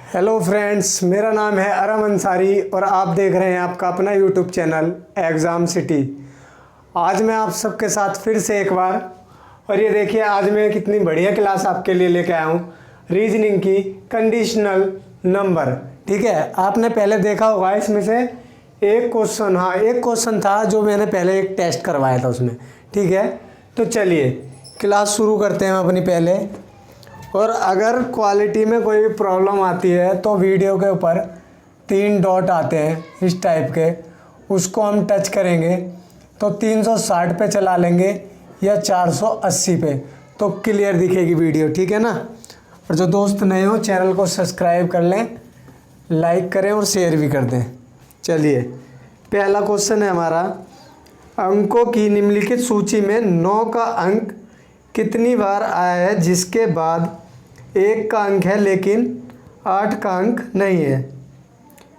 Hello friends, मेरा नाम है अरम अंसारी और आप देख रहे हैं आपका अपना यूट्यूब चैनल एग्ज़ाम सिटी। आज मैं आप सबके साथ फिर से एक बार, और ये देखिए आज मैं कितनी बढ़िया क्लास आपके लिए लेके आया हूँ, रीजनिंग की कंडीशनल नंबर। ठीक है, आपने पहले देखा होगा इसमें से एक क्वेश्चन, हाँ एक क्वेश्चन था जो मैंने पहले एक टेस्ट करवाया था उसमें। ठीक है, तो चलिए क्लास शुरू करते हैं अपनी पहले। और अगर क्वालिटी में कोई भी प्रॉब्लम आती है तो वीडियो के ऊपर 3 डॉट आते हैं इस टाइप के, उसको हम टच करेंगे तो 360 पे चला लेंगे या 480 पे, तो क्लियर दिखेगी वीडियो। ठीक है ना। और जो दोस्त नए हो चैनल को सब्सक्राइब कर लें, लाइक करें और शेयर भी कर दें। चलिए पहला क्वेश्चन है हमारा, अंकों की निम्नलिखित सूची में 9 का अंक कितनी बार आया है जिसके बाद 1 का अंक है लेकिन 8 का अंक नहीं है।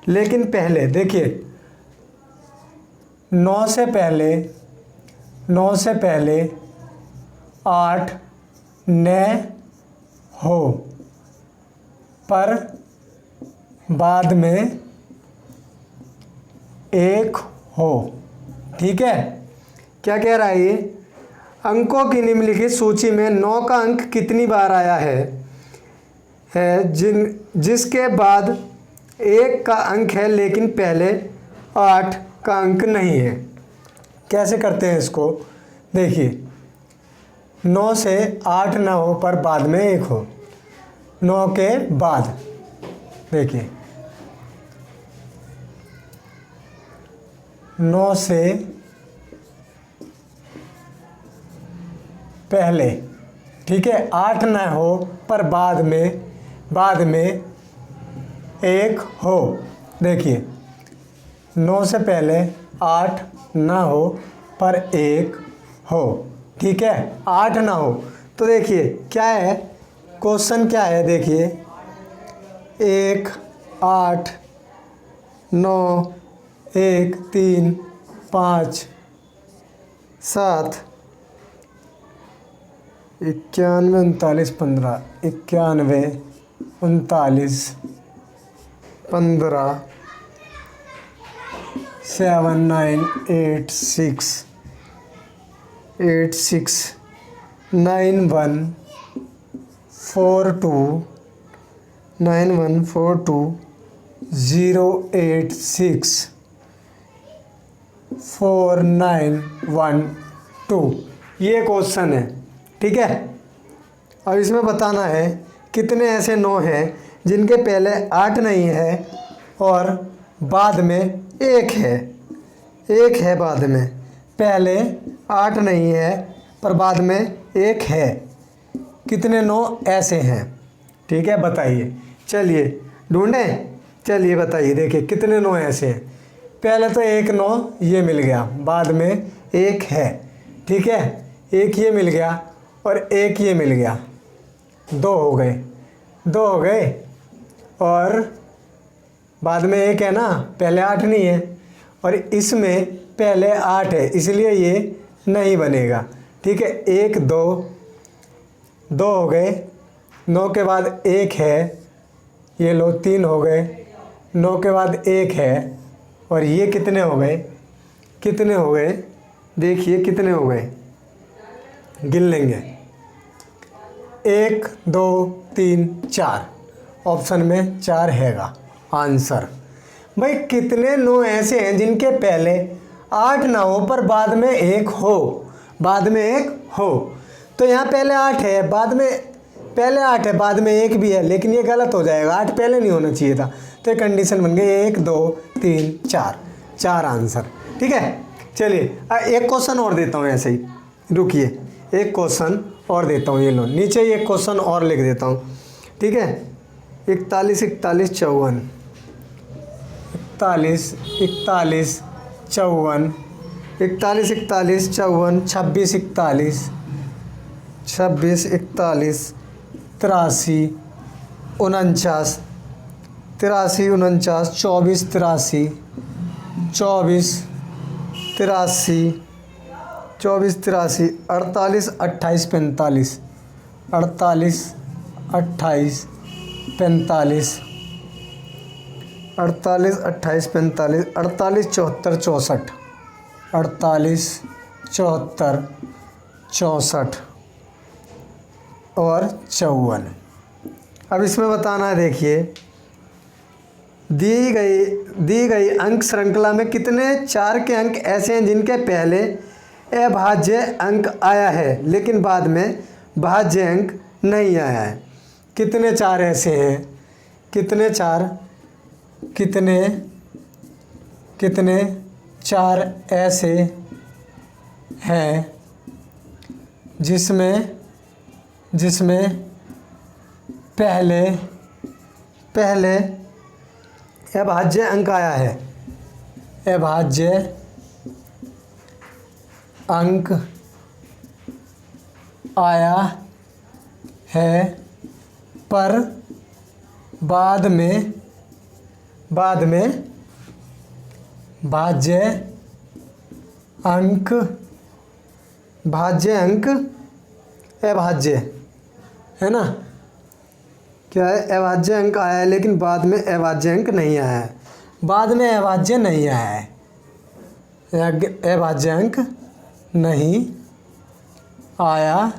लेकिन पहले देखिए 9 से पहले 8 न हो पर बाद में 1 हो। ठीक है, क्या कह रहा है ये, अंकों की निम्नलिखित सूची में 9 का अंक कितनी बार आया है जिसके बाद 1 का अंक है लेकिन पहले 8 का अंक नहीं है। कैसे करते हैं इसको, देखिए 9 से 8 ना हो पर बाद में 1 हो। 9 के बाद देखिए 9 से पहले, ठीक है, 8 ना हो पर बाद में 1 हो। देखिए 9 से पहले 8 ना हो पर 1 हो। ठीक है, 8 ना हो तो देखिए क्या है, क्वेश्चन क्या है, देखिए 1 8 9 1 3 5 7 91 39 15 91 39 15 7 9 8 6 8 6 9 1 4 2 9 1 4 2 0 8 6 4 9 1 2, ये क्वेश्चन है। ठीक है, अब इसमें बताना है कितने ऐसे 9 हैं जिनके पहले 8 नहीं है और बाद में 1 है। 1 है बाद में, पहले 8 नहीं है पर बाद में 1 है। कितने 9 ऐसे हैं। ठीक है, बताइए। चलिए ढूंढें, चलिए बताइए। देखिए कितने 9 ऐसे हैं। पहले तो 1 9 ये मिल गया, बाद में 1 है। ठीक है, 1 ये मिल गया और 1 ये मिल गया, 2 हो गए और बाद में 1 है ना, पहले 8 नहीं है और इसमें पहले 8 है इसलिए ये नहीं बनेगा। ठीक है, 1 2 2 हो गए, 9 के बाद 1 है, ये लो 3 हो गए, 9 के बाद 1 है और ये कितने हो गए, देखिए कितने हो गए, गिन लेंगे। 1 2 3 4, ऑप्शन में 4 हैगा आंसर। भाई कितने 9 ऐसे हैं जिनके पहले 8 ना हो पर बाद में 1 हो, तो यहाँ पहले 8 है, बाद में पहले 8 है, बाद में 1 भी है, लेकिन ये गलत हो जाएगा, 8 पहले नहीं होना चाहिए था, तो ये कंडीशन बन गई 1 2 3 4 आंसर। ठीक है, चलिए एक क्वेश्चन और देता हूँ ऐसे ही, रुकिए एक क्वेश्चन और देता हूँ, ये लो नीचे एक क्वेश्चन और लिख देता हूँ। ठीक है, 41 41 54 41 41 54 41 41 54 26 41 26 41 83 49 83 49 24 83 24 83 24 83 48 28 45 48 28 45 48, 28, 45, 48, 74, 64, 48, 74, 64 और 54। अब इसमें बताना है, देखिए दी गई अंक श्रृंखला में कितने 4 के अंक ऐसे हैं जिनके पहले अभाज्य अंक आया है लेकिन बाद में भाज्य अंक नहीं आया है। कितने 4 ऐसे हैं, कितने 4 ऐसे हैं जिसमें पहले अभाज्य अंक आया है, अभाज्य अंक आया है पर बाद में भाज्य अंक अभाज्य है ना, क्या है, अभाज्य अंक आया है लेकिन बाद में अभाज्य अंक नहीं आया है, बाद में अभाज्य नहीं आया है, अभाज्य अंक नहीं आया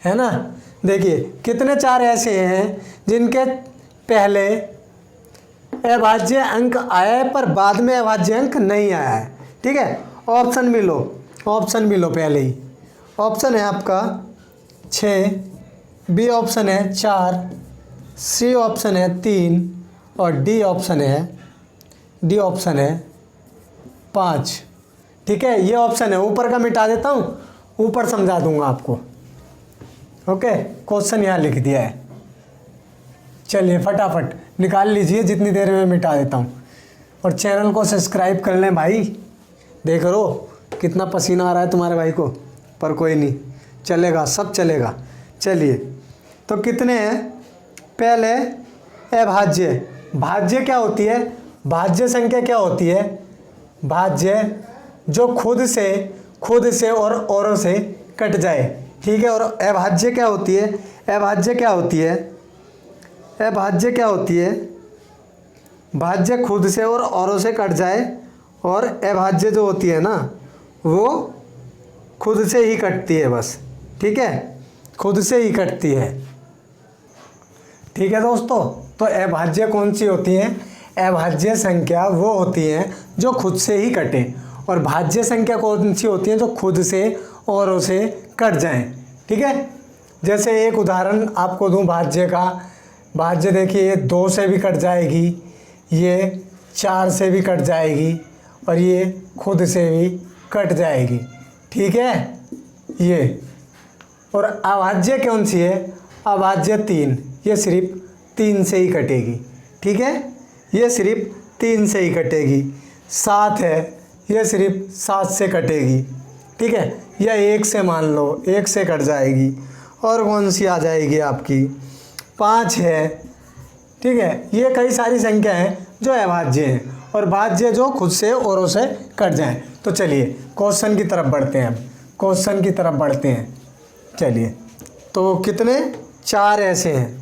है ना। देखिए कितने 4 ऐसे हैं जिनके पहले अभाज्य अंक आया है पर बाद में अभाज्य अंक नहीं आया है। ठीक है, ऑप्शन भी लो पहले ही। ऑप्शन है आपका 6, बी ऑप्शन है 4, सी ऑप्शन है 3 और डी ऑप्शन है 5। ठीक है, ये ऑप्शन है, ऊपर का मिटा देता हूँ, ऊपर समझा दूंगा आपको। ओके, क्वेश्चन यहाँ लिख दिया है। चलिए फटाफट निकाल लीजिए, जितनी देर में मिटा देता हूँ। और चैनल को सब्सक्राइब कर लें भाई। देख लो कितना पसीना आ रहा है तुम्हारे भाई को, पर कोई नहीं, चलेगा, सब चलेगा। चलिए, तो कितने हैं, पहले भाज्य क्या होती है, भाज्य संख्या क्या होती है, भाज्य जो खुद से और औरों से कट जाए। ठीक है, और अभाज्य क्या होती है, अभाज्य भाज्य खुद से और औरों से कट जाए, और अभाज्य जो होती है ना वो खुद से ही कटती है बस। ठीक है, खुद से ही कटती है। ठीक है दोस्तों, तो अभाज्य कौन सी होती हैं, अभाज्य संख्या वो होती हैं जो खुद से ही कटे, और भाज्य संख्या कौन सी होती हैं जो खुद से औरों से कट जाएं। ठीक है, जैसे एक उदाहरण आपको दूं भाज्य का, भाज्य देखिए ये 2 से भी कट जाएगी, ये 4 से भी कट जाएगी, और ये खुद से भी कट जाएगी। ठीक है, ये। और अभाज्य कौन सी है, अभाज्य 3, ये सिर्फ 3 से ही कटेगी। ठीक है, ये सिर्फ 3 से ही कटेगी। 7 है, ये सिर्फ 7 से कटेगी। ठीक है, या 1 से मान लो, 1 से कट जाएगी। और कौन सी आ जाएगी आपकी, 5 है। ठीक है, ये कई सारी संख्या हैं जो अभाज्य हैं, और भाज्य जो खुद से औरों से कट जाएं। तो चलिए क्वेश्चन की तरफ बढ़ते हैं, चलिए, तो कितने 4 ऐसे हैं,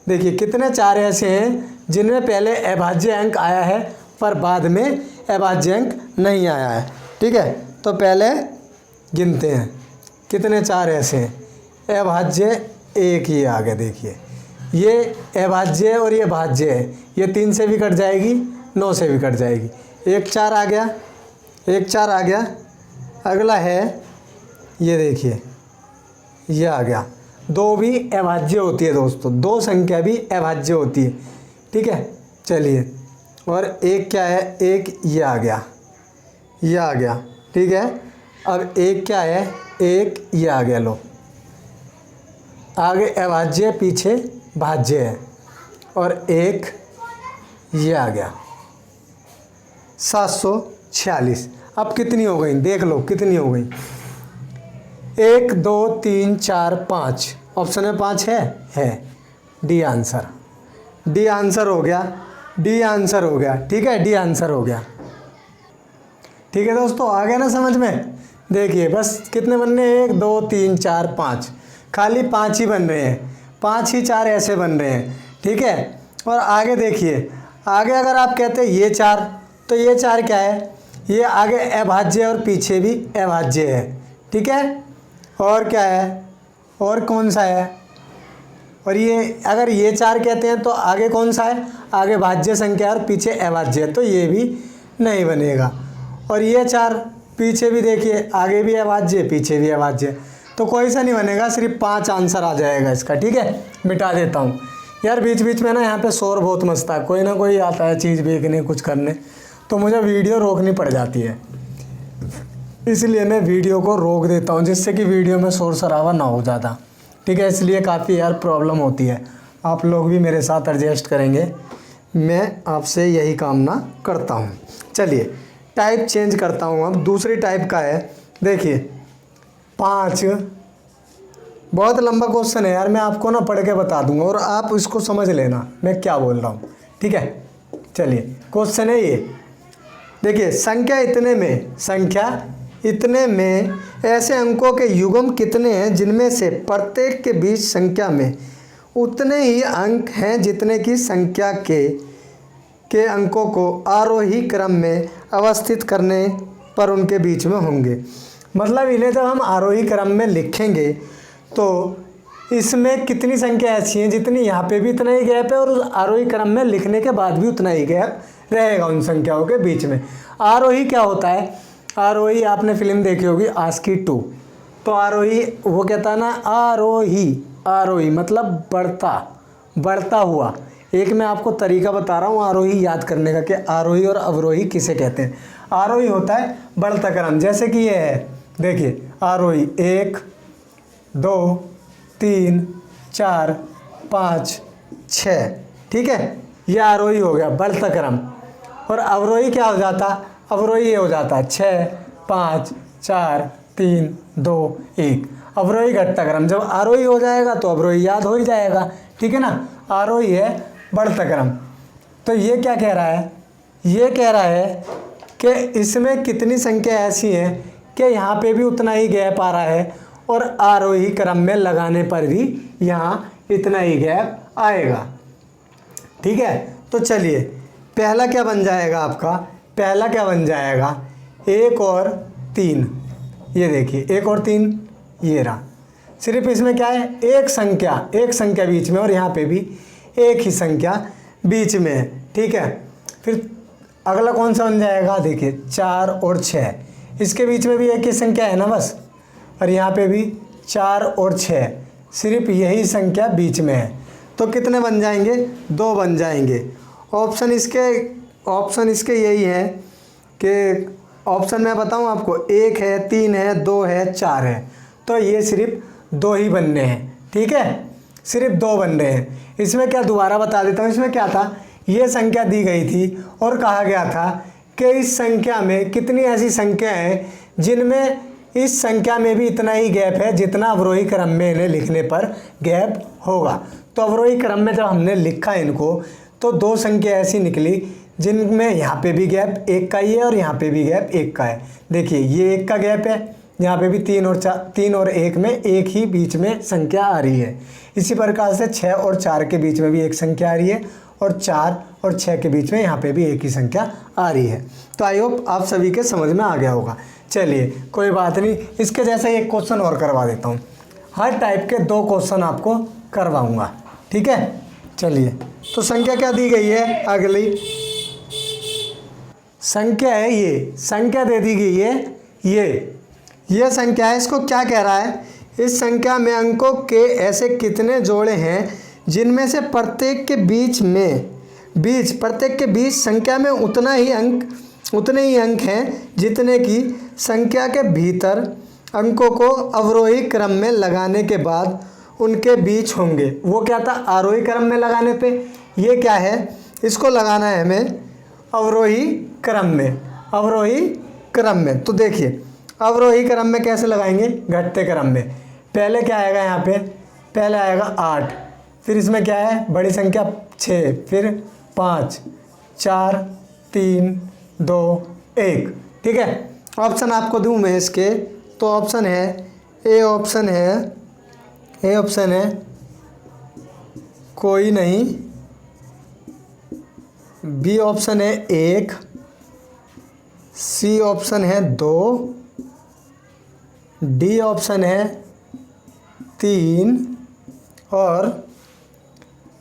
देखिए कितने 4 ऐसे हैं जिनमें पहले अभाज्य अंक आया है पर बाद में अभाज्य अंक नहीं आया है। ठीक है, तो पहले गिनते हैं कितने 4 ऐसे हैं। अभाज्य 1 ही आ गया, देखिए ये अभाज्य और ये भाज्य है, ये 3 से भी कट जाएगी, 9 से भी कट जाएगी। 1 4 आ गया, 1 4 आ गया। अगला है ये, देखिए ये आ गया। 2 भी अभाज्य होती है दोस्तों, 2 संख्या भी अभाज्य होती है। ठीक है, चलिए, और 1 क्या है, 1 ये आ गया, ये आ गया। ठीक है, अब 1 क्या है, 1 ये आ गया। लो, आगे अभाज्य पीछे भाज्य है, और 1 ये आ गया। 746। अब कितनी हो गई, देख लो कितनी हो गई। 1 2 3 4 5, ऑप्शन में 5 है। डी आंसर हो गया, डी आंसर हो गया। ठीक है, डी आंसर हो गया। ठीक है दोस्तों, आ गया ना समझ में। देखिए बस कितने बन रहे हैं, 1 2 3 4 5, खाली 5 ही बन रहे हैं, 5 ही 4 ऐसे बन रहे हैं। ठीक है, और आगे देखिए, आगे अगर आप कहते हैं ये 4, तो ये 4 क्या है, ये आगे अभाज्य और पीछे भी अभाज्य है, ठीक है। और क्या है, और कौन सा है, और ये अगर ये 4 कहते हैं तो आगे कौन सा है, आगे भाज्य संख्या और पीछे अभाज्य है, तो ये भी नहीं बनेगा। और ये 4 पीछे भी देखिए, आगे भी अभाज्य पीछे भी अभाज्य, तो कोई सा नहीं बनेगा, सिर्फ 5 आंसर आ जाएगा इसका, ठीक है। मिटा देता हूँ यार, बीच बीच में ना यहाँ पे शोर बहुत मचता है, कोई ना कोई आता है चीज़ बेचने कुछ करने, तो मुझे वीडियो रोकनी पड़ जाती है, इसलिए मैं वीडियो को रोक देता हूँ, जिससे कि वीडियो में शोर शराबा ना हो ज़्यादा, ठीक है। इसलिए काफ़ी यार प्रॉब्लम होती है, आप लोग भी मेरे साथ एडजस्ट करेंगे, मैं आपसे यही कामना करता हूँ। चलिए टाइप चेंज करता हूँ, अब दूसरी टाइप का है, देखिए 5, बहुत लंबा क्वेश्चन है यार, मैं आपको ना पढ़ के बता दूंगा और आप इसको समझ लेना मैं क्या बोल रहा हूँ, ठीक है। चलिए क्वेश्चन है ये, देखिए संख्या इतने में ऐसे अंकों के युग्म कितने हैं जिनमें से प्रत्येक के बीच संख्या में उतने ही अंक हैं जितने की संख्या के अंकों को आरोही क्रम में अवस्थित करने पर उनके बीच में होंगे। मतलब इन्हें जब हम आरोही क्रम में लिखेंगे तो इसमें कितनी संख्या ऐसी हैं जितनी यहाँ पे भी इतना ही गैप है और आरोही क्रम में लिखने के बाद भी उतना ही गैप रहेगा उन संख्याओं के बीच में। आरोही क्या होता है, आरोही आपने फिल्म देखी होगी आस्की 2, तो आरोही वो कहता है ना, आरोही मतलब बढ़ता हुआ। एक मैं आपको तरीका बता रहा हूँ आरोही याद करने का कि आरोही और अवरोही किसे कहते हैं। आरोही होता है बढ़ता क्रम, जैसे कि ये है, देखिए आरोही 1 2 3 4 5 6, ठीक है, ये आरोही हो गया बढ़ता क्रम। और अवरोही क्या हो जाता, अवरोही ये हो जाता 6 5 4 3 2 1, अवरोही घटता क्रम। जब आरोही हो जाएगा तो अवरोही याद हो ही जाएगा, ठीक है ना। आरोही है बढ़ता क्रम। तो ये क्या कह रहा है, ये कह रहा है कि इसमें कितनी संख्या ऐसी है कि यहाँ पे भी उतना ही गैप आ रहा है और आरोही क्रम में लगाने पर भी यहाँ इतना ही गैप आएगा, ठीक है। तो चलिए पहला क्या बन जाएगा आपका, पहला क्या बन जाएगा 1 और 3, ये देखिए 1 और 3 ये रहा। सिर्फ इसमें क्या है, एक संख्या बीच में और यहाँ पे भी एक ही संख्या बीच में है, ठीक है। फिर अगला कौन सा बन जाएगा, देखिए 4 और 6, इसके बीच में भी एक ही संख्या है ना बस, और यहाँ पे भी 4 और 6, सिर्फ यही संख्या बीच में है। तो कितने बन जाएंगे, 2 बन जाएंगे। ऑप्शन इसके यही है कि ऑप्शन मैं बताऊँ आपको, 1 है 3 है 2 है 4 है, तो ये सिर्फ 2 ही बनने हैं, ठीक है, सिर्फ 2 बन रहे हैं। इसमें क्या, दोबारा बता देता हूँ, इसमें क्या था, ये संख्या दी गई थी और कहा गया था कि इस संख्या में कितनी ऐसी संख्या हैं जिनमें इस संख्या में भी इतना ही गैप है जितना अवरोही क्रम में इन्हें लिखने पर गैप होगा। तो अवरोही क्रम में जब हमने लिखा इनको तो 2 संख्या ऐसी निकली जिनमें यहाँ पे भी गैप 1 का ही है और यहाँ पे भी गैप 1 का है। देखिए ये 1 का गैप है, यहाँ पे भी 3 और 1 में एक ही बीच में संख्या आ रही है। इसी प्रकार से 6 और 4 के बीच में भी एक संख्या आ रही है और 4 और 6 के बीच में यहाँ पे भी एक ही संख्या आ रही है। तो आई होप आप सभी के समझ में आ गया होगा। चलिए कोई बात नहीं, इसके जैसा एक क्वेश्चन और करवा देता हूँ, हर टाइप के 2 क्वेश्चन आपको करवाऊँगा, ठीक है। चलिए तो संख्या क्या दी गई है, अगली संख्या है ये, संख्या दे दी गई है ये संख्या है। इसको क्या कह रहा है, इस संख्या में अंकों के ऐसे कितने जोड़े हैं जिनमें से प्रत्येक के बीच संख्या में उतने ही अंक हैं जितने की संख्या के भीतर अंकों को अवरोही क्रम में लगाने के बाद उनके बीच होंगे। वो क्या था, आरोही क्रम में लगाने पे, ये क्या है, इसको लगाना है हमें अवरोही क्रम में। तो देखिए अवरोही क्रम में कैसे लगाएंगे, घटते क्रम में। पहले क्या आएगा, यहाँ पे पहले आएगा 8, फिर इसमें क्या है बड़ी संख्या 6, फिर 5 4 3 2 1, ठीक है। ऑप्शन आपको दूं मैं इसके, तो ऑप्शन है कोई नहीं बी ऑप्शन है 1, सी ऑप्शन है 2, डी ऑप्शन है 3 और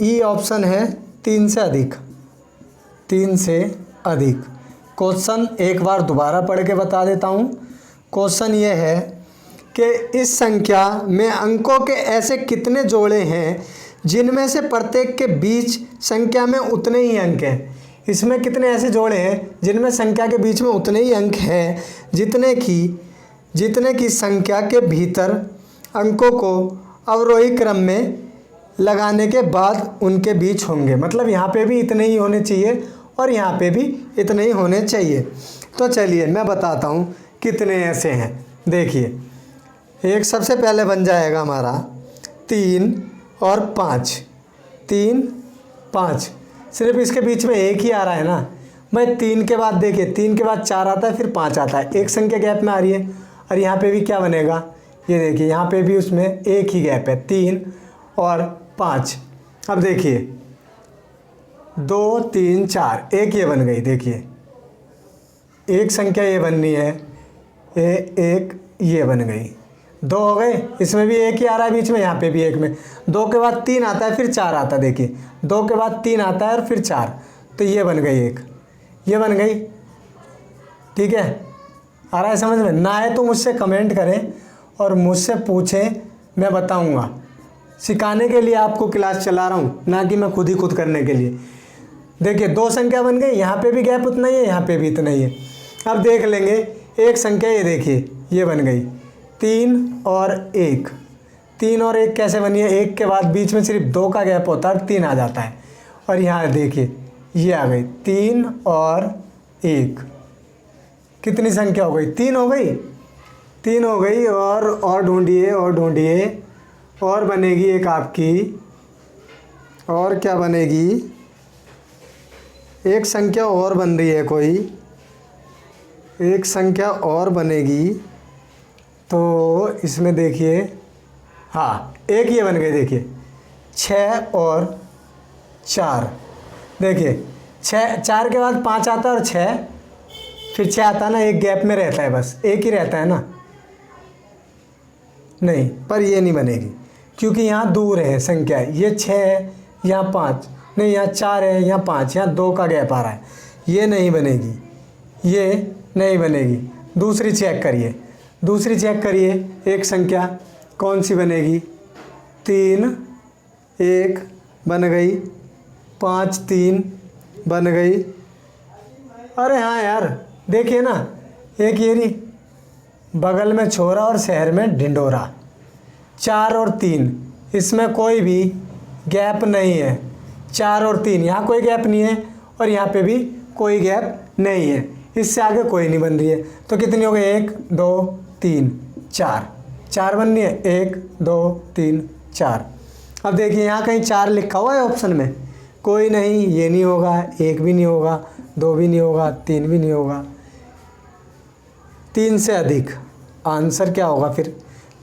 ई ऑप्शन है 3 से अधिक। 3 से अधिक। क्वेश्चन एक बार दोबारा पढ़ के बता देता हूँ। क्वेश्चन ये है कि इस संख्या में अंकों के ऐसे कितने जोड़े हैं जिनमें से प्रत्येक के बीच संख्या में उतने ही अंक हैं। इसमें कितने ऐसे जोड़े हैं जिनमें संख्या के बीच में उतने ही अंक हैं जितने की संख्या के भीतर अंकों को अवरोही क्रम में लगाने के बाद उनके बीच होंगे। मतलब यहाँ पे भी इतने ही होने चाहिए और यहाँ पे भी इतने ही होने चाहिए। तो चलिए मैं बताता हूँ कितने ऐसे हैं। देखिए, एक सबसे पहले बन जाएगा हमारा 3 और 5। 3 5 सिर्फ इसके बीच में एक ही आ रहा है ना भाई। 3 के बाद देखिए, 3 के बाद 4 आता है, फिर 5 आता है। एक संख्या गैप में आ रही है। और यहाँ पे भी क्या बनेगा, ये देखिए यहाँ पे भी उसमें एक ही गैप है, 3 और 5। अब देखिए 2 3 4 एक ये बन गई। देखिए एक संख्या ये बननी है, एक ये बन गई। 2 हो गए, इसमें भी एक ही आ रहा है बीच में, यहाँ पे भी एक में। 2 के बाद 3 आता है, फिर 4 आता है। देखिए 2 के बाद 3 आता है और फिर 4, तो ये बन गई एक, ये बन गई। ठीक है, आ रहा है समझ में? ना है तो मुझसे कमेंट करें और मुझसे पूछें, मैं बताऊंगा। सिखाने के लिए आपको क्लास चला रहा हूँ, ना कि मैं खुद ही खुद करने के लिए। देखिए 2 संख्या बन गई, यहाँ पे भी गैप उतना ही है, यहाँ पे भी इतना ही है। अब देख लेंगे एक संख्या, ये देखिए ये बन गई 3 और 1। 3 और 1 कैसे बनी है? 1 के बाद बीच में सिर्फ 2 का गैप होता है, 3 आ जाता है। और यहाँ देखिए ये आ गई 3 और 1। कितनी संख्या हो गई? 3 हो गई। 3 हो गई। और ढूंढिए, और ढूंढिए, और बनेगी एक आपकी, और क्या बनेगी? एक संख्या और बन रही है कोई, एक संख्या और बनेगी। तो इसमें देखिए, हाँ एक ये बन गई। देखिए 6 और 4। देखिए 4 के बाद 5 आता है और 6, फिर 6 आता है ना, एक गैप में रहता है, बस एक ही रहता है ना। नहीं, पर ये नहीं बनेगी क्योंकि यहाँ दूर है संख्या। ये 6 है, यहाँ 5 नहीं, यहाँ 4 है, यहाँ 5, यहाँ 2 का गैप आ रहा है। ये नहीं बनेगी, ये नहीं बनेगी। दूसरी चेक करिए, दूसरी चेक करिए। एक संख्या कौन सी बनेगी? 3 1 बन गई, 5 3 बन गई। अरे हाँ यार, देखिए ना, एक ये नहीं, बगल में छोरा और शहर में ढिंढोरा। 4 और 3, इसमें कोई भी गैप नहीं है। 4 और 3, यहाँ कोई गैप नहीं है और यहाँ पे भी कोई गैप नहीं है। इससे आगे कोई नहीं बन रही है। तो कितनी हो गई? 1 2 3 4, 4 बन रही है। 1 2 3 4। अब देखिए यहाँ कहीं 4 लिखा हुआ है ऑप्शन में? कोई नहीं, ये नहीं होगा, 1 भी नहीं होगा, 2 भी नहीं होगा, 3 भी नहीं होगा। 3 से अधिक आंसर क्या होगा फिर?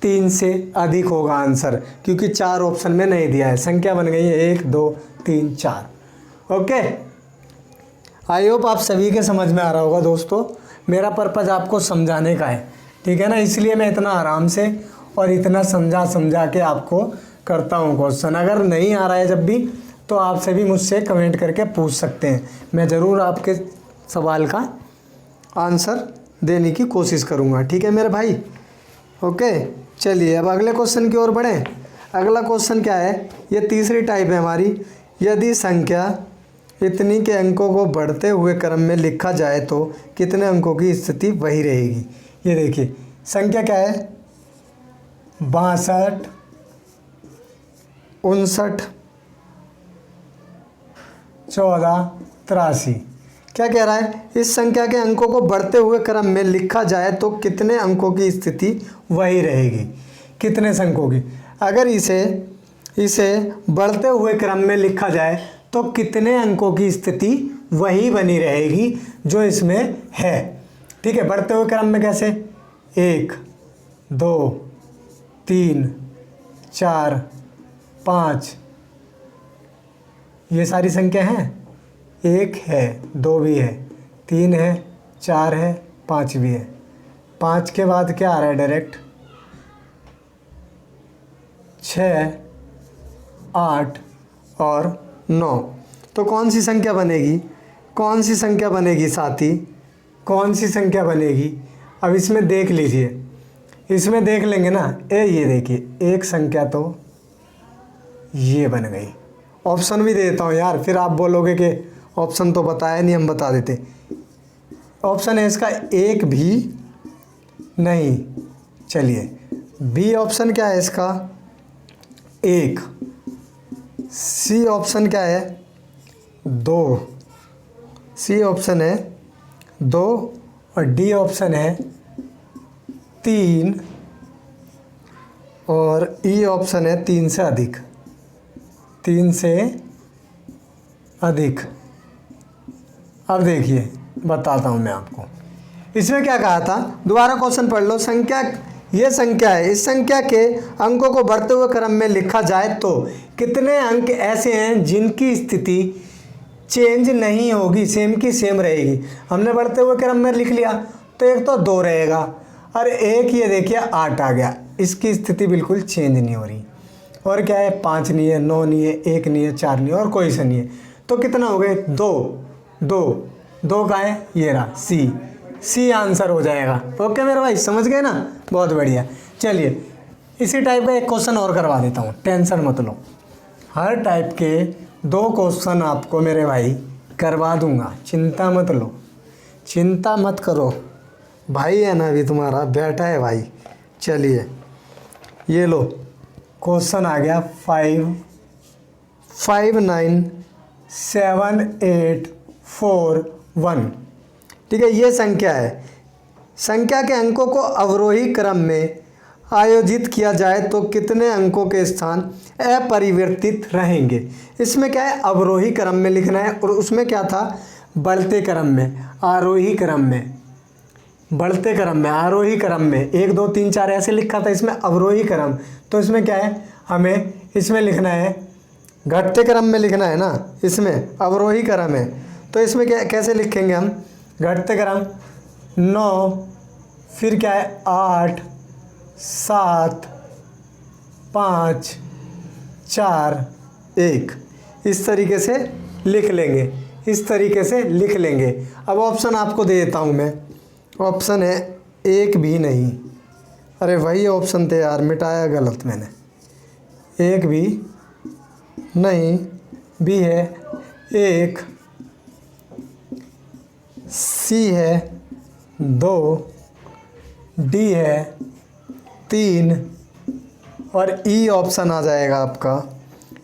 3 से अधिक होगा आंसर, क्योंकि 4 ऑप्शन में नहीं दिया है। संख्या बन गई है 1 2 3 4। ओके, आई होप आप सभी के समझ में आ रहा होगा दोस्तों। मेरा पर्पज़ आपको समझाने का है, ठीक है ना, इसलिए मैं इतना आराम से और इतना समझा के आपको करता हूँ क्वेश्चन। अगर नहीं आ रहा है जब भी, तो आपसे भी मुझसे कमेंट करके पूछ सकते हैं। मैं ज़रूर आपके सवाल का आंसर देने की कोशिश करूँगा, ठीक है मेरे भाई। ओके, चलिए अब अगले क्वेश्चन की ओर बढ़ें। अगला क्वेश्चन क्या है? ये तीसरी टाइप है हमारी। यदि संख्या इतनी के अंकों को बढ़ते हुए क्रम में लिखा जाए तो कितने अंकों की स्थिति वही रहेगी? ये देखिए संख्या क्या है? 62 59 14 83। क्या कह रहा है? इस संख्या के अंकों को बढ़ते हुए क्रम में लिखा जाए तो कितने अंकों की स्थिति वही रहेगी? कितने अंकों की? अगर इसे बढ़ते हुए क्रम में लिखा जाए तो कितने अंकों की स्थिति वही बनी रहेगी जो इसमें है? ठीक है, बढ़ते हुए क्रम में कैसे? 1 2 3 4 5, ये सारी संख्या हैं। 1 है, 2 भी है, 3 है, 4 है, 5 भी है। 5 के बाद क्या आ रहा है डायरेक्ट? 6, 8 और 9। तो कौन सी संख्या बनेगी? कौन सी संख्या बनेगी साथी? कौन सी संख्या बनेगी? अब इसमें देख लीजिए, इसमें देख लेंगे ना। ये देखिए, एक संख्या तो ये बन गई। ऑप्शन भी दे देता हूँ यार, फिर आप बोलोगे कि ऑप्शन तो बताया नहीं, हम बता देते। ऑप्शन है इसका 1 भी नहीं। चलिए, बी ऑप्शन क्या है इसका? 1। सी ऑप्शन क्या है? 2। सी ऑप्शन है 2 और डी ऑप्शन है 3 और ई ऑप्शन है 3 से अधिक। 3 से अधिक। अब देखिए, बताता हूँ मैं आपको। इसमें क्या कहा था, दोबारा क्वेश्चन पढ़ लो। संख्या, ये संख्या है, इस संख्या के अंकों को बढ़ते हुए क्रम में लिखा जाए तो कितने अंक ऐसे हैं जिनकी स्थिति चेंज नहीं होगी, सेम की सेम रहेगी। हमने बढ़ते हुए क्रम में लिख लिया तो एक तो 2 रहेगा और एक ये देखिए 8 आ गया, इसकी स्थिति बिल्कुल चेंज नहीं हो रही। और क्या है? 5 नहीं है, 9 नहीं है, 1 नहीं है, 4 नहीं है और कोई सा नहीं है। तो कितना हो गए? 2 का है, ये रहा सी आंसर हो जाएगा। ओके मेरे भाई, समझ गए ना? बहुत बढ़िया। चलिए, इसी टाइप का एक क्वेश्चन और करवा देता हूँ, टेंशन मत लो। हर टाइप के 2 क्वेश्चन आपको मेरे भाई करवा दूंगा, चिंता मत लो, चिंता मत करो। भाई है ना, अभी तुम्हारा बैठा है भाई। चलिए, ये लो, क्वेश्चन आ गया 5597841। ठीक है, ये संख्या है। संख्या के अंकों को अवरोही क्रम में आयोजित किया जाए तो कितने अंकों के स्थान अपरिवर्तित रहेंगे? इसमें क्या है? अवरोही क्रम में लिखना है और उसमें क्या था? बढ़ते क्रम में, आरोही क्रम में, बढ़ते क्रम में, आरोही क्रम में। 1 2 3 4 ऐसे लिखा था, इसमें अवरोही क्रम। तो इसमें क्या है? हमें इसमें लिखना है, घटते क्रम में लिखना है ना, इसमें अवरोही क्रम है। तो इसमें क्या, कैसे लिखेंगे हम? घटते क्रम 9, फिर क्या है? 8 7 5 4 1, इस तरीके से लिख लेंगे, इस तरीके से लिख लेंगे। अब ऑप्शन आपको दे देता हूँ मैं। ऑप्शन है 1 भी नहीं। अरे वही ऑप्शन थे यार, मिटाया गलत मैंने। 1 भी नहीं, बी है 1, सी है 2, डी है 3 और ई ऑप्शन आ जाएगा आपका।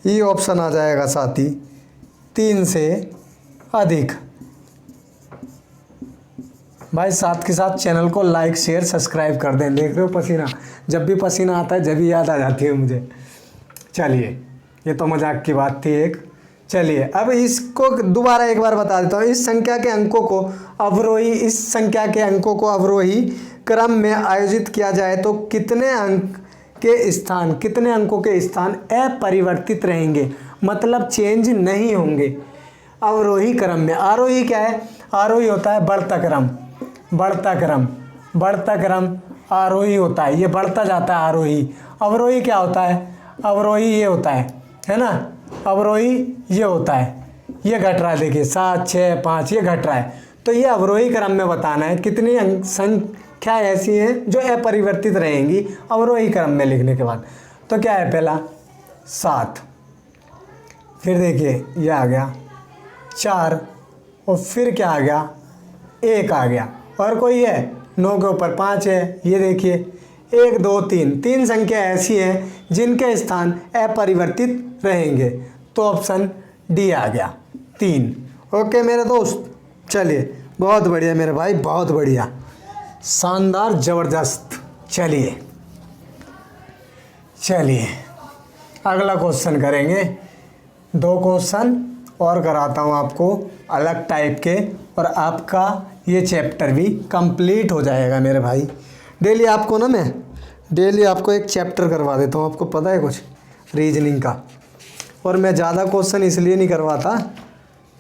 ई ऑप्शन आ जाएगा साथी 3 से अधिक। भाई साथ के साथ चैनल को लाइक शेयर सब्सक्राइब कर दें। देख रहे हो पसीना, जब भी पसीना आता है जब भी याद आ जाती है मुझे। चलिए, ये तो मजाक की बात थी एक। चलिए, अब इसको दोबारा एक बार बता देता हूँ। इस संख्या के अंकों को अवरोही, इस संख्या के अंकों को अवरोही क्रम में आयोजित किया जाए तो कितने अंक के स्थान, कितने अंकों के स्थान अपरिवर्तित रहेंगे, मतलब चेंज नहीं होंगे अवरोही क्रम में। आरोही क्या है? आरोही होता है बढ़ता क्रम, बढ़ता क्रम, बढ़ता क्रम आरोही होता है, ये बढ़ता जाता है आरोही। अवरोही क्या होता है? अवरोही ये होता है ना? अवरोही ये होता है, ये घट रहा है, देखिए 7 6 5 ये घट रहा है। तो ये अवरोही क्रम में बताना है कितनी संख्या ऐसी हैं जो अपरिवर्तित रहेंगी अवरोही क्रम में लिखने के बाद। तो क्या है? पहला 7, फिर देखिए ये आ गया 4 और फिर क्या आ गया? 1 आ गया। और कोई है? 9 के ऊपर 5 है, ये देखिए 1 2 3, 3 संख्या ऐसी हैं जिनके स्थान अपरिवर्तित रहेंगे। तो ऑप्शन डी आ गया 3। ओके मेरे दोस्त, चलिए बहुत बढ़िया मेरे भाई, बहुत बढ़िया, शानदार, ज़बरदस्त। चलिए चलिए अगला क्वेश्चन करेंगे। 2 क्वेश्चन और कराता हूँ आपको अलग टाइप के, और आपका ये चैप्टर भी कंप्लीट हो जाएगा मेरे भाई। डेली आपको ना, मैं डेली आपको एक चैप्टर करवा देता हूँ। आपको पता है कुछ रीजनिंग का, और मैं ज़्यादा क्वेश्चन इसलिए नहीं करवाता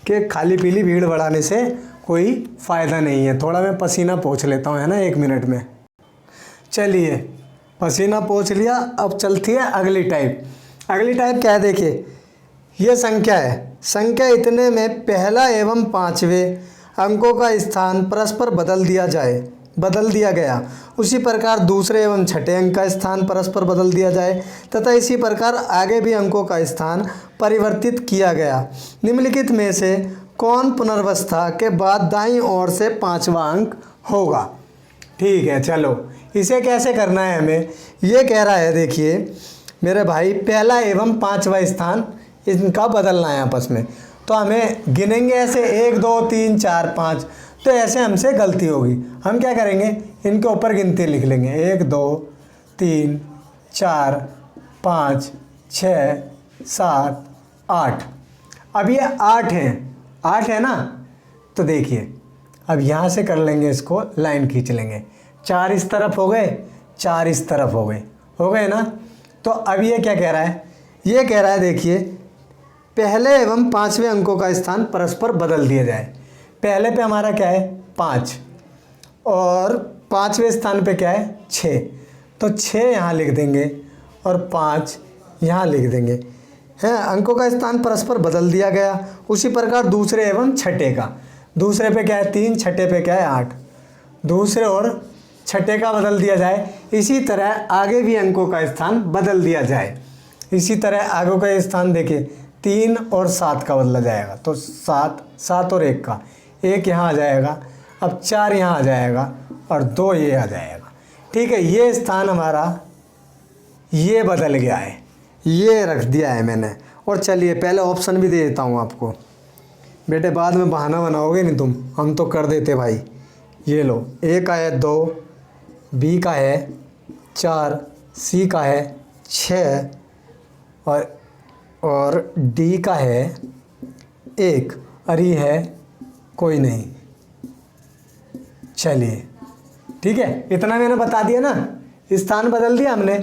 कि खाली पीली भीड़ बढ़ाने से कोई फ़ायदा नहीं है। थोड़ा मैं पसीना पोंछ लेता हूँ, है ना, 1 मिनट में। चलिए, पसीना पोंछ लिया। अब चलती है अगली टाइप। अगली टाइप क्या है, देखिए, ये संख्या है। संख्या इतने में पहला एवं पाँचवें अंकों का स्थान परस्पर बदल दिया गया। उसी प्रकार दूसरे एवं छठे अंक का स्थान परस्पर बदल दिया जाए तथा इसी प्रकार आगे भी अंकों का स्थान परिवर्तित किया गया। निम्नलिखित में से कौन पुनर्वस्था के बाद दाईं ओर से 5वां अंक होगा? ठीक है, चलो इसे कैसे करना है हमें, ये कह रहा है, देखिए मेरे भाई, पहला एवं 5वां स्थान इनका बदलना है आपस में। तो हमें गिनेंगे ऐसे 1 2 3 4 5, तो ऐसे हमसे गलती होगी। हम क्या करेंगे, इनके ऊपर गिनती लिख लेंगे, 1 2 3 4 5 6 7 8। अब ये 8 है ना, तो देखिए अब यहाँ से कर लेंगे, इसको लाइन खींच लेंगे। 4 इस तरफ हो गए, 4 इस तरफ हो गए ना। तो अब ये क्या कह रहा है, ये कह रहा है, देखिए, पहले एवं 5वें अंकों का स्थान परस्पर बदल दिया जाए। पहले पे हमारा क्या है, 5, और 5वें स्थान पे क्या है, 6। तो 6 यहाँ लिख देंगे और 5 यहाँ लिख देंगे, है। अंकों का स्थान परस्पर बदल दिया गया। उसी प्रकार दूसरे एवं छठे का, दूसरे पे क्या है 3, छठे पे क्या है 8, दूसरे और छठे का बदल दिया जाए। इसी तरह आगे भी अंकों का स्थान बदल दिया जाए। इसी तरह आगे का स्थान देखिए, 3 और 7 का बदला जाएगा। तो 7 और 1 का, 1 यहाँ आ जाएगा, अब 4 यहाँ आ जाएगा और 2 ये आ जाएगा। ठीक है, ये स्थान हमारा ये बदल गया है, ये रख दिया है मैंने। और चलिए पहले ऑप्शन भी दे देता हूँ आपको, बेटे बाद में बहाना बनाओगे नहीं तुम, हम तो कर देते भाई। ये लो, ए का है 2, बी का है 4, सी का है 6 और डी का है 1, और ये है कोई नहीं। चलिए ठीक है, इतना मैंने बता दिया ना, स्थान बदल दिया हमने।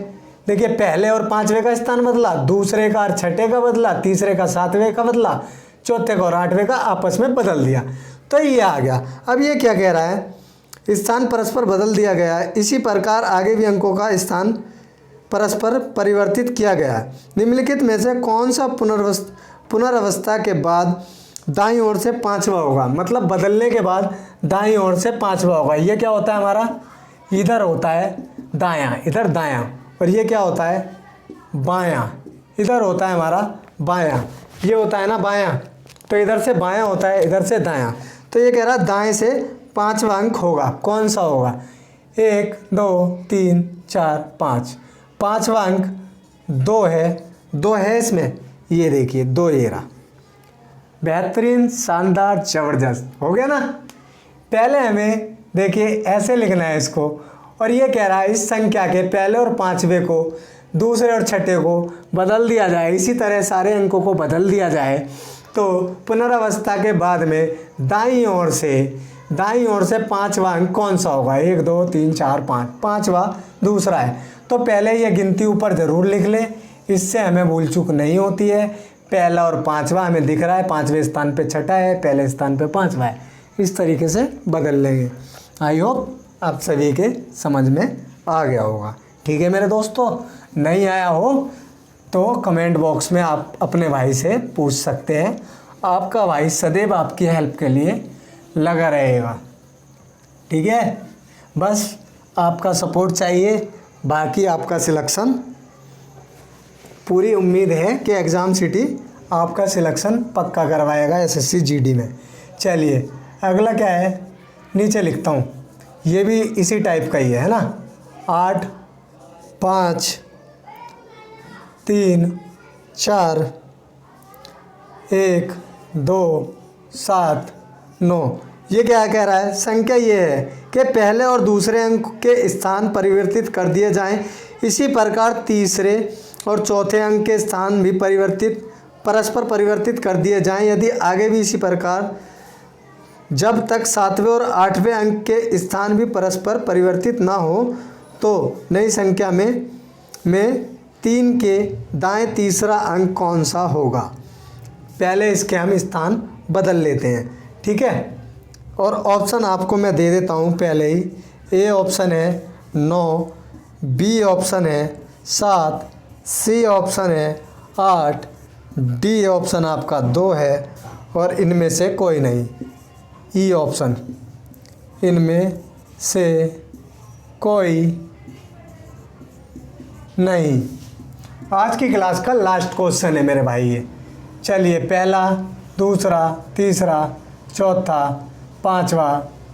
देखिए पहले और 5वें का स्थान बदला, दूसरे का और छठे का बदला, तीसरे का 7वें का बदला, चौथे का और 8वें का आपस में बदल दिया, तो ये आ गया। अब ये क्या कह रहा है, स्थान परस्पर बदल दिया गया है। इसी प्रकार आगे भी अंकों का स्थान परस्पर परिवर्तित किया गया है। निम्नलिखित में से कौन सा पुनर्वस्था के बाद दाईं ओर से 5वां होगा? मतलब बदलने के बाद दाईं ओर से 5वां होगा। ये क्या होता है हमारा, इधर होता है दायां, इधर दायां, और ये क्या होता है बायां, इधर होता है हमारा बायां। ये होता है ना बायां, तो इधर से बायां होता है, इधर से दायां। तो ये कह रहा है दाएं से 5वां अंक होगा। कौन सा होगा? 1 2 3 4 5, 5वां अंक 2 है इसमें, ये देखिए 2 ये रहा। बेहतरीन, शानदार, ज़बरदस्त हो गया ना। पहले हमें देखिए ऐसे लिखना है इसको, और ये कह रहा है इस संख्या के पहले और 5वें को दूसरे और छठे को बदल दिया जाए, इसी तरह सारे अंकों को बदल दिया जाए। तो पुनरावस्था के बाद में दाईं ओर से 5वां अंक कौन सा होगा? 1 2 3 4 5, 5वां दूसरा है। तो पहले ये गिनती ऊपर ज़रूर लिख लें, इससे हमें भूल चूक नहीं होती है। पहला और 5वां हमें दिख रहा है, 5वें स्थान पे छठा है, पहले स्थान पे 5वां है, इस तरीके से बदल लेंगे। आई होप आप सभी के समझ में आ गया होगा। ठीक है मेरे दोस्तों, नहीं आया हो तो कमेंट बॉक्स में आप अपने भाई से पूछ सकते हैं। आपका भाई सदैव आपकी हेल्प के लिए लगा रहेगा। ठीक है, बस आपका सपोर्ट चाहिए, बाकी आपका सिलेक्शन, पूरी उम्मीद है कि एग्ज़ाम सिटी आपका सिलेक्शन पक्का करवाएगा एसएससी जीडी में। चलिए अगला क्या है, नीचे लिखता हूँ, ये भी इसी टाइप का ही है ना। 8 5 3 4 1 2 7 9। ये क्या कह रहा है, संख्या ये है कि पहले और दूसरे अंक के स्थान परिवर्तित कर दिए जाएं। इसी प्रकार तीसरे और चौथे अंक के स्थान भी परस्पर परिवर्तित कर दिए जाएं। यदि आगे भी इसी प्रकार जब तक 7वें और 8वें अंक के स्थान भी परस्पर परिवर्तित ना हो तो नई संख्या में 3 के दाएं तीसरा अंक कौन सा होगा? पहले इसके हम स्थान बदल लेते हैं, ठीक है। और ऑप्शन आपको मैं दे देता हूँ पहले ही। ए ऑप्शन है 9, बी ऑप्शन है 7, सी ऑप्शन है 8, डी ऑप्शन आपका 2 है और इनमें से कोई नहीं, ई ऑप्शन, इनमें से कोई नहीं। आज की क्लास का लास्ट क्वेश्चन है मेरे भाई ये। चलिए, पहला, दूसरा, तीसरा, चौथा, पांचवा,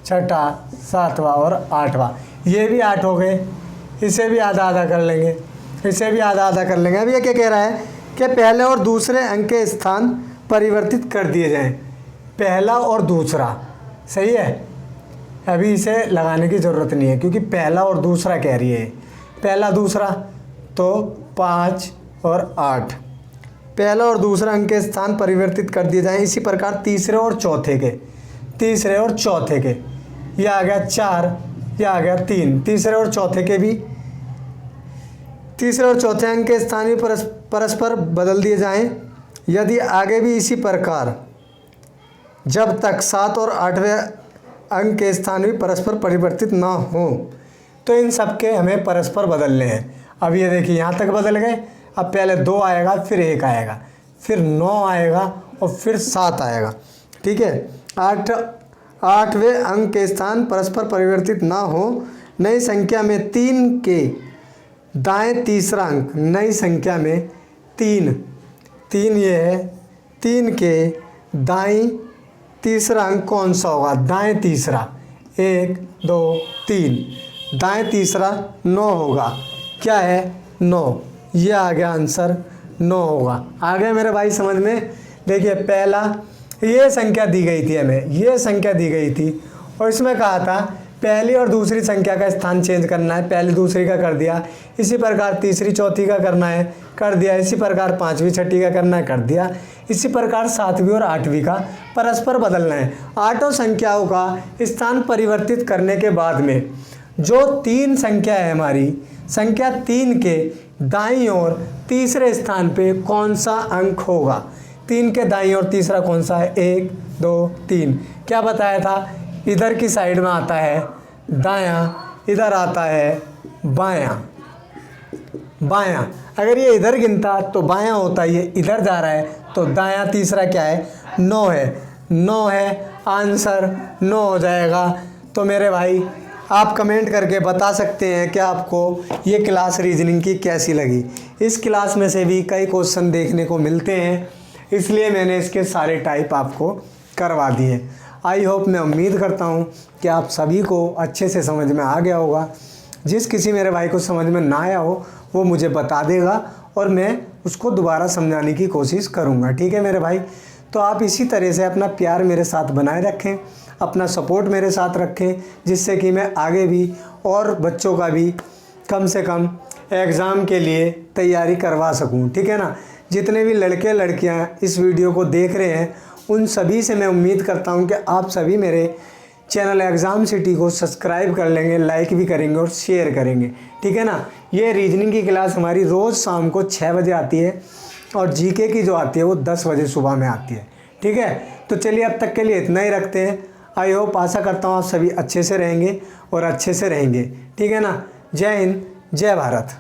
छठा, सातवां और आठवां, ये भी 8 हो गए। इसे भी आधा आधा कर लेंगे, इसे भी आधा आधा कर लेंगे। अब ये क्या कह रहा है कि पहले और दूसरे अंक के स्थान परिवर्तित कर दिए जाएं। पहला और दूसरा, सही है। अभी इसे लगाने की ज़रूरत नहीं है क्योंकि पहला और दूसरा कह रही है। पहला दूसरा तो 5 और 8, पहला और दूसरा अंक के स्थान परिवर्तित कर दिए जाएं। इसी प्रकार तीसरे और चौथे के, तीसरे और चौथे के, यह आ गया 4, यह आ गया 3। तीसरे और चौथे के भी, तीसरे और चौथे अंक के स्थान भी परस्पर बदल दिए जाएं। यदि आगे भी इसी प्रकार जब तक 7 और 8वें अंक के स्थान भी परस्पर परिवर्तित ना हो तो इन सब के हमें परस्पर बदलने हैं। अब ये देखिए यहाँ तक बदल गए। अब पहले 2 आएगा, फिर 1 आएगा, फिर 9 आएगा और फिर 7 आएगा, ठीक है। 8वें अंक के स्थान परस्पर परिवर्तित ना हो। नई संख्या में 3 के दाएं तीसरा अंक, नई संख्या में 3 ये है, 3 के दाएं तीसरा अंक कौन सा होगा? दाएं तीसरा, 1 2 3, दाएं तीसरा 9 होगा। क्या है? 9। ये आ गया आंसर, 9 होगा। आ गया मेरे भाई समझ में? देखिए, पहला ये संख्या दी गई थी, हमें ये संख्या दी गई थी और इसमें कहा था पहली और दूसरी संख्या का स्थान चेंज करना है। पहली दूसरी का कर दिया, इसी प्रकार तीसरी चौथी का करना है, कर दिया। इसी प्रकार पांचवी छठी का करना है, कर दिया। इसी प्रकार 7वीं और 8वीं का परस्पर बदलना है। 8 संख्याओं का स्थान परिवर्तित करने के बाद में जो 3 संख्या है हमारी, संख्या 3 के दाईं ओर तीसरे स्थान पे कौन सा अंक होगा? 3 के दाईं ओर तीसरा कौन सा है? 1 2 3। क्या बताया था? इधर की साइड में आता है दायां, इधर आता है बायां। बायां, अगर ये इधर गिनता तो बायां होता, ये इधर जा रहा है तो दायां। तीसरा क्या है? 9 है। 9 है, आंसर 9 हो जाएगा। तो मेरे भाई, आप कमेंट करके बता सकते हैं कि आपको ये क्लास रीजनिंग की कैसी लगी। इस क्लास में से भी कई क्वेश्चन देखने को मिलते हैं, इसलिए मैंने इसके सारे टाइप आपको करवा दिए। आई होप, मैं उम्मीद करता हूँ कि आप सभी को अच्छे से समझ में आ गया होगा। जिस किसी मेरे भाई को समझ में ना आया हो वो मुझे बता देगा और मैं उसको दोबारा समझाने की कोशिश करूँगा, ठीक है मेरे भाई। तो आप इसी तरह से अपना प्यार मेरे साथ बनाए रखें, अपना सपोर्ट मेरे साथ रखें, जिससे कि मैं आगे भी और बच्चों का भी कम से कम एग्ज़ाम के लिए तैयारी करवा सकूं, ठीक है ना। जितने भी लड़के लड़कियां इस वीडियो को देख रहे हैं उन सभी से मैं उम्मीद करता हूं कि आप सभी मेरे चैनल एग्ज़ाम सिटी को सब्सक्राइब कर लेंगे, लाइक भी करेंगे और शेयर करेंगे, ठीक है ना। ये रीजनिंग की क्लास हमारी रोज़ शाम को 6 बजे आती है और जीके की जो आती है वो 10 बजे सुबह में आती है, ठीक है। तो चलिए, अब तक के लिए इतना ही रखते हैं। आई होप, आशा करता हूँ आप सभी अच्छे से रहेंगे और अच्छे से रहेंगे, ठीक है ना। जय हिंद, जय भारत।